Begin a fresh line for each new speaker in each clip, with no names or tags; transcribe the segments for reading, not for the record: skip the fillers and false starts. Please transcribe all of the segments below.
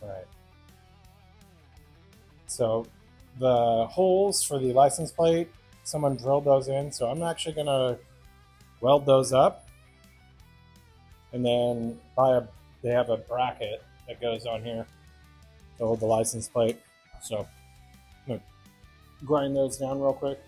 All right. So the holes for the license plate, someone drilled those in. So I'm actually gonna weld those up, and then they have a bracket that goes on here to hold the license plate. So I'm gonna grind those down real quick.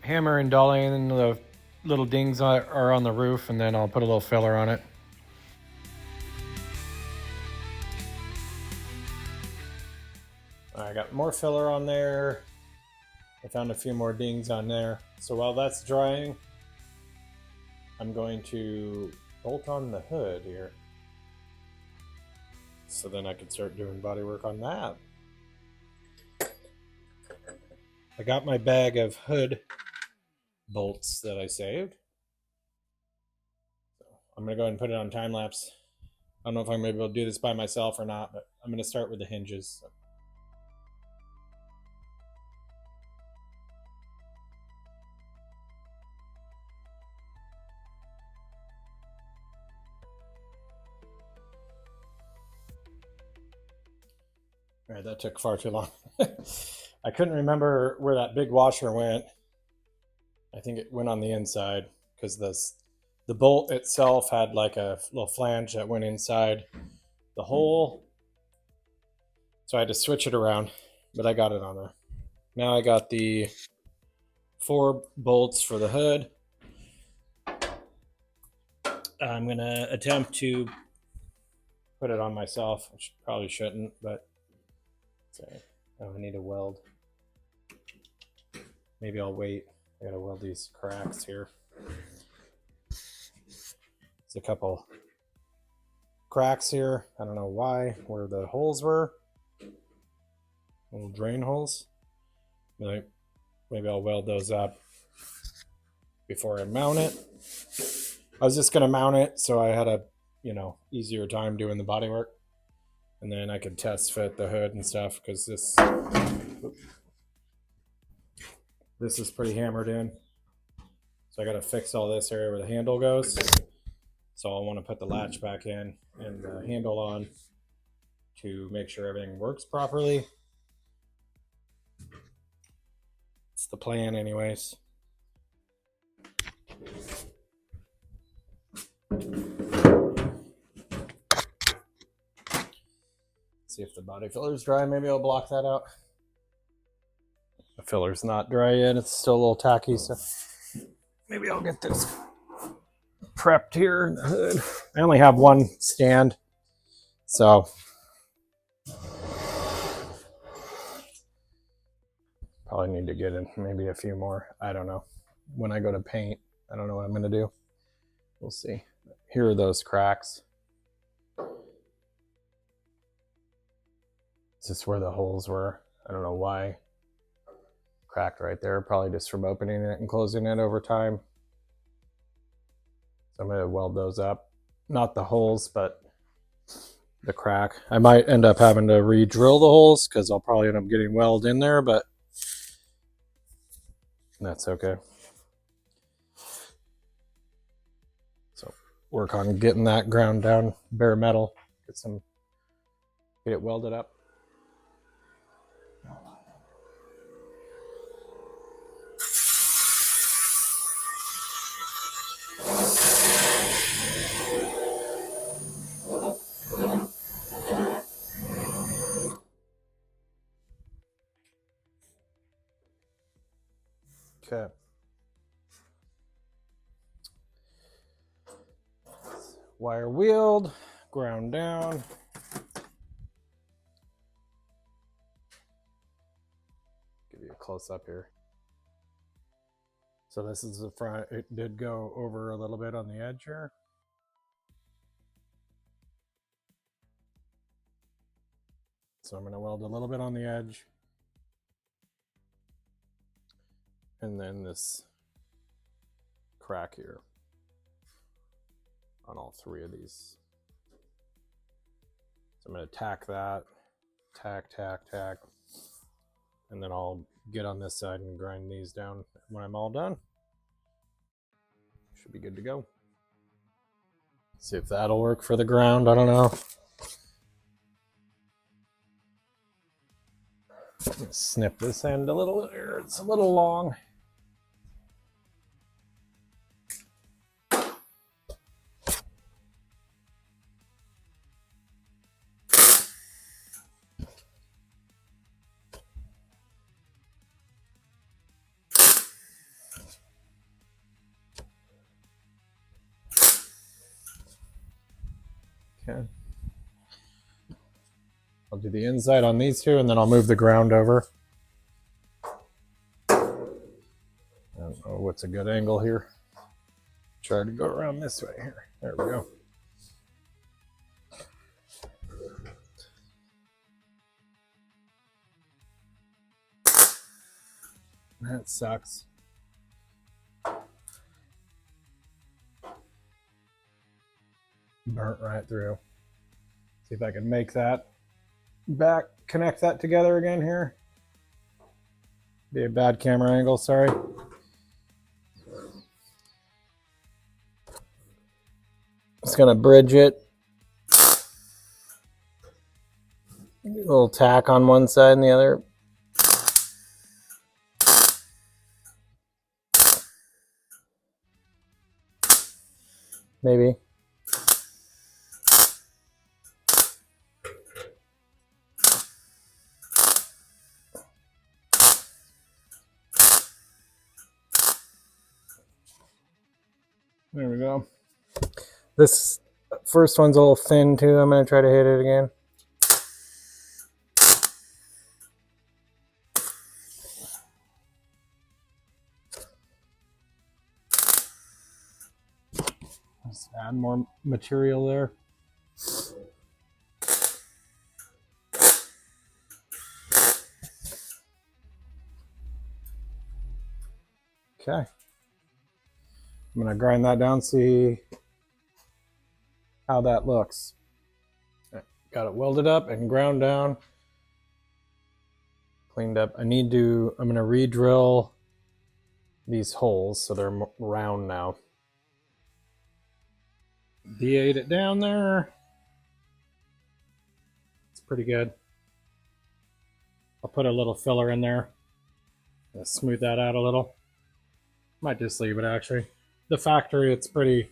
Hammer and dolly, and the little dings are on the roof, and then I'll put a little filler on it. I got more filler on there. I found a few more dings on there. So while that's drying, I'm going to bolt on the hood here. So then I can start doing body work on that. I got my bag of hood bolts that I saved. So I'm going to go ahead and put it on time lapse. I don't know if I'm going to be able to do this by myself or not, but I'm going to start with the hinges. All right, that took far too long. I couldn't remember where that big washer went. I think it went on the inside because the bolt itself had like a little flange that went inside the hole. So I had to switch it around, but I got it on there. Now I got the 4 bolts for the hood. I'm going to attempt to put it on myself, which probably shouldn't, but I need a weld. Maybe I'll wait. I gotta weld these cracks here. There's a couple cracks here. I don't know why, where the holes were. Little drain holes. Maybe I'll weld those up before I mount it. I was just gonna mount it so I had a easier time doing the body work. And then I could test fit the hood and stuff because this is pretty hammered in. So I got to fix all this area where the handle goes. So I want to put the latch back in and the handle on to make sure everything works properly. It's the plan anyways. See if the body filler's dry. Maybe I'll block that out. The filler's not dry yet. It's still a little tacky, so maybe I'll get this prepped here in the hood. I only have one stand, so probably need to get in maybe a few more. I don't know. When I go to paint, I don't know what I'm going to do. We'll see. Here are those cracks. This is where the holes were. I don't know why. Cracked right there, probably just from opening it and closing it over time. So I'm going to weld those up. Not the holes, but the crack. I might end up having to re-drill the holes because I'll probably end up getting weld in there, but that's okay. work on getting that ground down bare metal, get it welded up. Okay. Wire wheeled, ground down. Give you a close up here. So this is the front. It did go over a little bit on the edge here. So I'm going to weld a little bit on the edge. And then this crack here on all three of these. So I'm going to tack that, tack, and then I'll get on this side and grind these down when I'm all done. Should be good to go. See if that'll work for the ground, I don't know. Snip this end a little here, it's a little long. Okay. I'll do the inside on these two and then I'll move the ground over. I don't know what's a good angle here. Try to go around this way here. There we go. That sucks. Burnt right through. See if I can make that back, connect that together again here. Be a bad camera angle, sorry. Just gonna bridge it. A little tack on one side and the other. Maybe. There we go. This first one's a little thin too. I'm going to try to hit it again. Let's add more material there. Okay. I'm going to grind that down, see how that looks. Got it welded up and ground down. Cleaned up. I'm going to re-drill these holes so they're round now. D8 it down there. It's pretty good. I'll put a little filler in there. Smooth that out a little. Might just leave it actually. The factory, it's pretty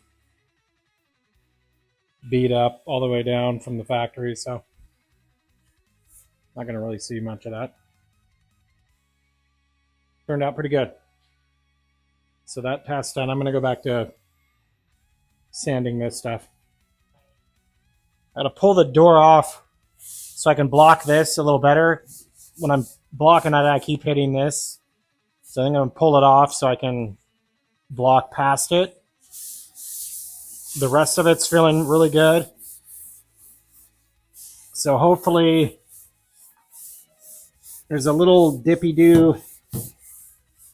beat up all the way down from the factory, so not going to really see much of that. Turned out pretty good. So that test done, I'm going to go back to sanding this stuff. I got to pull the door off so I can block this a little better. When I'm blocking it, I keep hitting this. So I'm going to pull it off so I can block past it. The rest of it's feeling really good. So hopefully there's a little dippy-do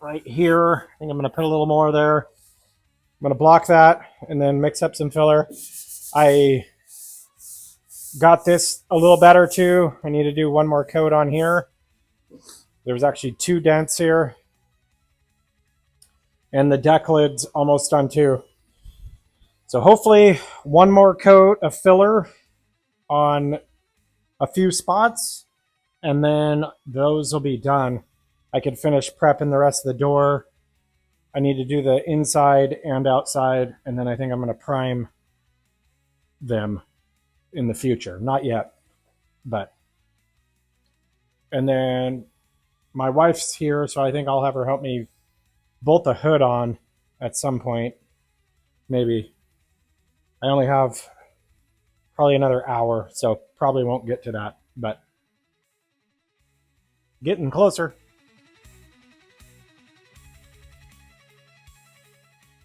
right here. I think I'm going to put a little more there. I'm going to block that and then mix up some filler. I got this a little better too. I need to do one more coat on here. There's actually 2 dents here. And the deck lid's almost done too. So hopefully one more coat of filler on a few spots, and then those will be done. I can finish prepping the rest of the door. I need to do the inside and outside, and then I think I'm going to prime them in the future. Not yet, but. And then my wife's here, so I think I'll have her help me bolt the hood on at some point. Maybe. I only have probably another hour, so probably won't get to that, but getting closer.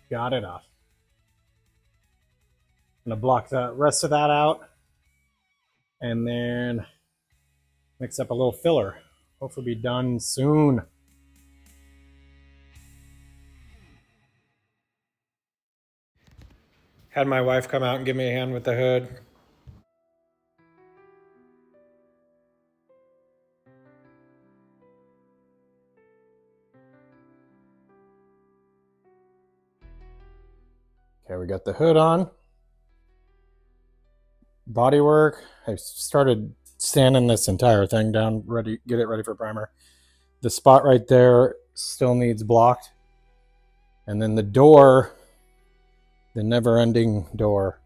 Got it off. I'm gonna block the rest of that out and then mix up a little filler. Hopefully be done soon. Had my wife come out and give me a hand with the hood. Okay, we got the hood on. Bodywork. I started sanding this entire thing down, ready, get it ready for primer. The spot right there still needs blocked. And then the door, the never-ending door,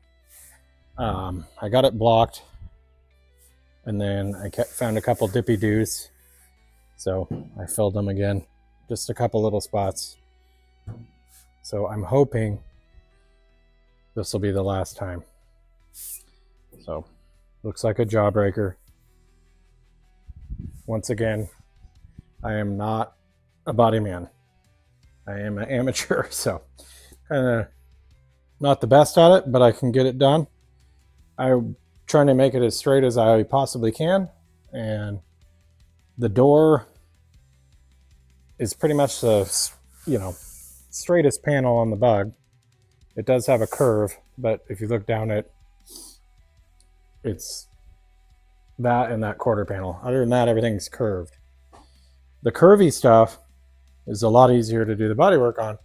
I got it blocked. And then I found a couple dippy doos. So I filled them again. Just a couple little spots. So I'm hoping this will be the last time. So looks like a jawbreaker. Once again, I am not a body man. I am an amateur, so kind of not the best at it, but I can get it done. I'm trying to make it as straight as I possibly can, and the door is pretty much the, straightest panel on the bug. It does have a curve, but if you look down it, it's that and that quarter panel. Other than that, everything's curved. The curvy stuff is a lot easier to do the bodywork on,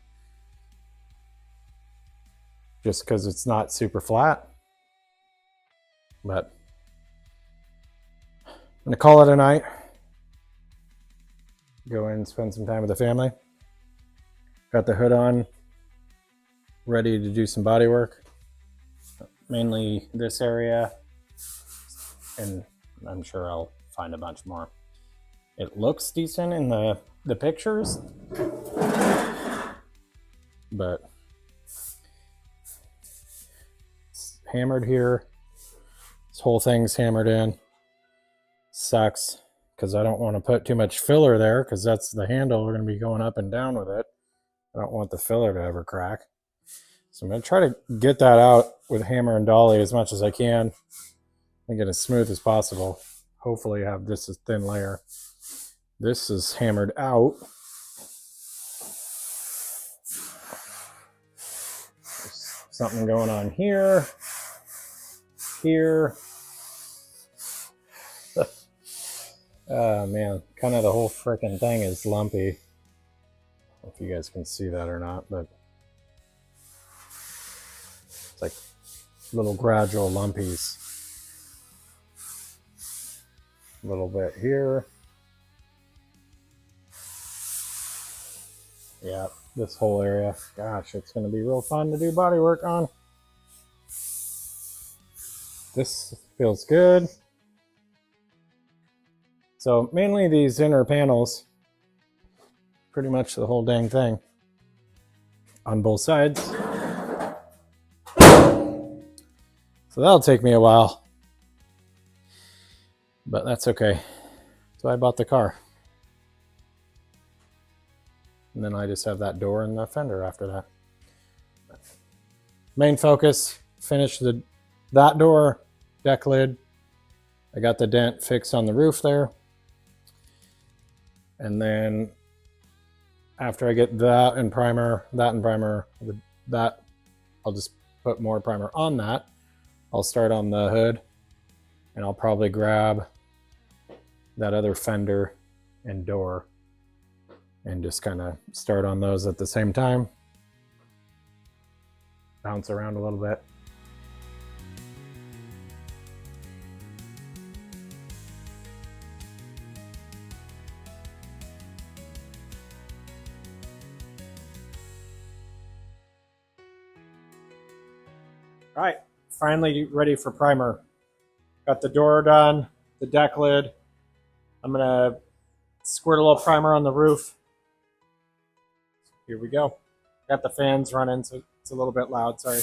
just because it's not super flat. But I'm gonna call it a night. Go in and spend some time with the family. Got the hood on, ready to do some bodywork. Mainly this area, and I'm sure I'll find a bunch more. It looks decent in the pictures, but it's hammered here. This whole thing's hammered in. Sucks, because I don't want to put too much filler there, because that's the handle. We're going to be going up and down with it. I don't want the filler to ever crack. So I'm going to try to get that out with hammer and dolly as much as I can and get as smooth as possible. Hopefully have this as thin layer. This is hammered out. There's something going on here. Here. Oh man, kind of the whole freaking thing is lumpy. I don't know if you guys can see that or not, but it's like little gradual lumpies. A little bit here. Yeah, this whole area. Gosh, it's going to be real fun to do body work on. This feels good. So mainly these inner panels, pretty much the whole dang thing on both sides. So that'll take me a while, but that's okay. So I bought the car. And then I just have that door and the fender after that. Main focus, finish that door, deck lid. I got the dent fixed on the roof there. And then after I get that and primer, that I'll just put more primer on that. I'll start on the hood, and I'll probably grab that other fender and door and just kind of start on those at the same time. bounce around a little bit. All right, finally ready for primer. Got the door done, the deck lid. I'm gonna squirt a little primer on the roof. Here we go. Got the fans running, so it's a little bit loud, sorry.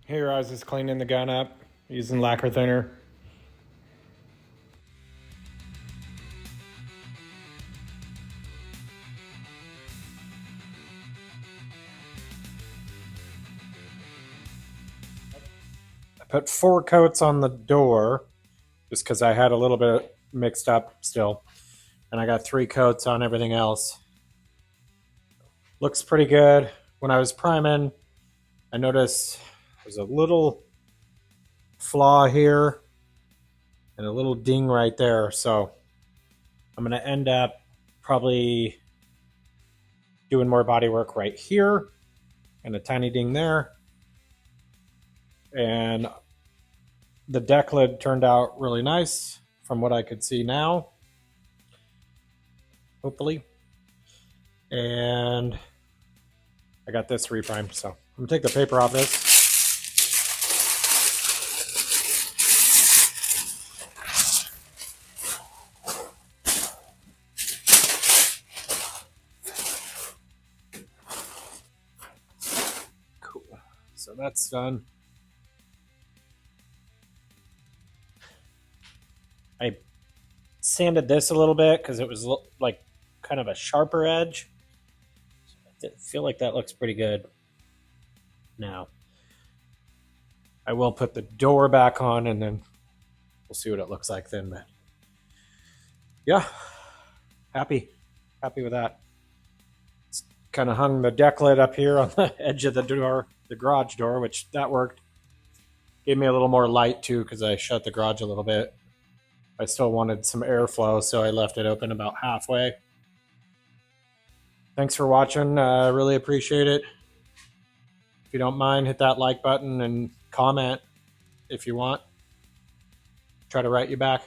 Here I was just cleaning the gun up using lacquer thinner. I put 4 coats on the door just because I had a little bit mixed up still. And I got 3 coats on everything else. Looks pretty good. When I was priming, I noticed there's a little flaw here and a little ding right there. So I'm going to end up probably doing more body work right here and a tiny ding there. And the deck lid turned out really nice from what I could see now, hopefully. And I got this reprimed, so I'm gonna take the paper off this. Cool, so that's done. I sanded this a little bit because it was like kind of a sharper edge. I feel like that looks pretty good now. I will put the door back on and then we'll see what it looks like then. But yeah, happy with that. It's kind of hung the deck lid up here on the edge of the door, the garage door, which that worked. Gave me a little more light too because I shut the garage a little bit. I still wanted some airflow, so I left it open about halfway. Thanks for watching. I really appreciate it. If you don't mind, hit that like button and comment if you want. Try to write you back.